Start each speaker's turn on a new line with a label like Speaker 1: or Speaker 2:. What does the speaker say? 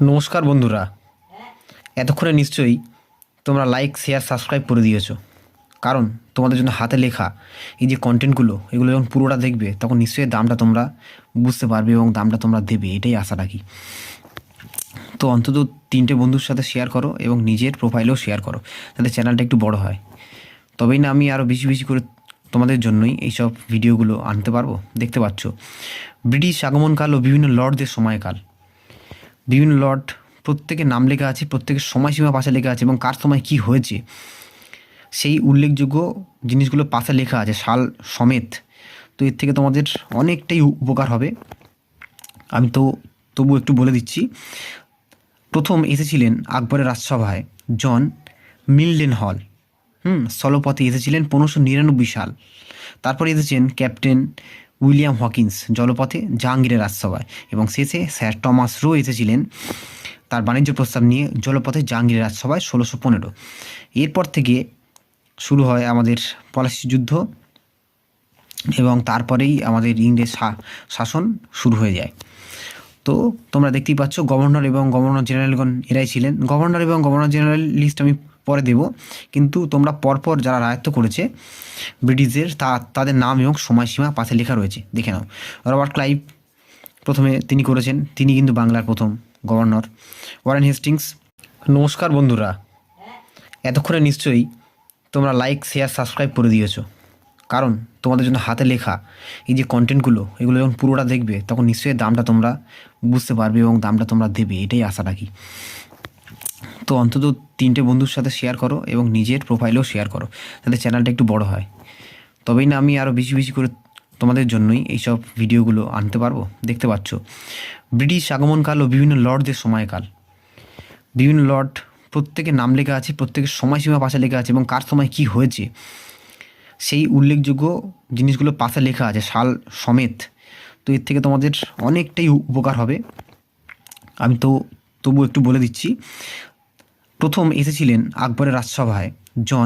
Speaker 1: নমস্কার বন্ধুরা, এতক্ষণে নিশ্চয়ই তোমরা লাইক শেয়ার সাবস্ক্রাইব করে দিয়েছো। কারণ তোমাদের জন্য হাতে লেখা এই যে কন্টেন্টগুলো, এগুলো যখন পুরোটা দেখবে তখন নিশ্চয়ই দামটা তোমরা বুঝতে পারবে এবং দামটা তোমরা দেবে, এটাই আশা রাখি। তো অন্তত 3টে বন্ধুর সাথে শেয়ার করো এবং নিজের প্রোফাইলেও শেয়ার করো, যাতে চ্যানেলটা একটু বড় হয়। তবেই না আমি আরও বেশি বেশি করে তোমাদের জন্যই এইসব ভিডিওগুলো আনতে পারবো। দেখতে পাচ্ছ, ব্রিটিশ আগমনকাল ও বিভিন্ন লর্ডদের সময়কাল, বিভিন্ন লর্ড প্রত্যেকের নাম লেখা আছে, প্রত্যেকের সময়সীমা পাশে লেখা আছে এবং কার সময় কি হয়েছে সেই উল্লেখযোগ্য জিনিসগুলো পাশে লেখা আছে, সাল সমেত। তো এর থেকে তোমাদের অনেকটাই উপকার হবে। আমি তো তবু একটু বলে দিচ্ছি। প্রথম এসেছিলেন আকবরের রাজসভায় জন মিল্ডেন হল, স্থলপথে এসেছিলেন 1599 সাল। তারপরে এসেছেন ক্যাপ্টেন উইলিয়াম হকিন্স জলপথে জাহাঙ্গীরের রাজসভায়, এবং শেষে স্যার টমাস রো এসেছিলেন তার বাণিজ্য প্রস্তাব নিয়ে জলপথে জাহাঙ্গীরের রাজসভায় 1615। এরপর থেকে শুরু হয় আমাদের পলাশী যুদ্ধ এবং তারপরেই আমাদের ইংরেজ শাসন শুরু হয়ে যায়। তো তোমরা দেখতেই পাচ্ছ, গভর্নর এবং গভর্নর জেনারেলগণ এরাই ছিলেন। গভর্নর এবং গভর্নর জেনারেল লিস্ট আমি পরে দেব, কিন্তু তোমরা পরপর যারা রায়ত্ব করেছে ব্রিটিশদের তাদের নাম এবং সময়সীমা পাশে লেখা রয়েছে, দেখে নাও। রবার্ট ক্লাইভ প্রথমে তিনি করেছেন, তিনি কিন্তু বাংলার প্রথম গভর্নর। Warren Hastings. নমস্কার বন্ধুরা, এতক্ষণে নিশ্চয়ই তোমরা লাইক শেয়ার সাবস্ক্রাইব করে দিয়েছো। কারণ তোমাদের জন্য হাতে লেখা এই যে কন্টেন্টগুলো, এগুলো যখন পুরোটা দেখবে তখন নিশ্চয়ই দামটা তোমরা বুঝতে পারবে এবং দামটা তোমরা দেবে, এটাই আশা রাখি। তো অন্তত 3টে বন্ধুর সাথে শেয়ার করো এবং নিজের প্রোফাইলেও শেয়ার করো, যাতে চ্যানেলটা একটু বড় হয়। তবেই না আমি আরও বেশি বেশি করে তোমাদের জন্যই এইসব ভিডিওগুলো আনতে পারবো। দেখতে পাচ্ছ, ব্রিটিশ আগমনকাল ও বিভিন্ন লর্ডদের সময়কাল, বিভিন্ন লর্ড প্রত্যেকের নাম লেখা আছে, প্রত্যেকের সময়সীমা পাশে লেখা আছে এবং কার সময় কি হয়েছে সেই উল্লেখযোগ্য জিনিসগুলো পাশে লেখা আছে, সাল সমেত। তো এর থেকে তোমাদের অনেকটাই উপকার হবে। আমি তো তবু একটু বলে দিচ্ছি। প্রথম এসেছিলেন আকবরের রাজসভায় জন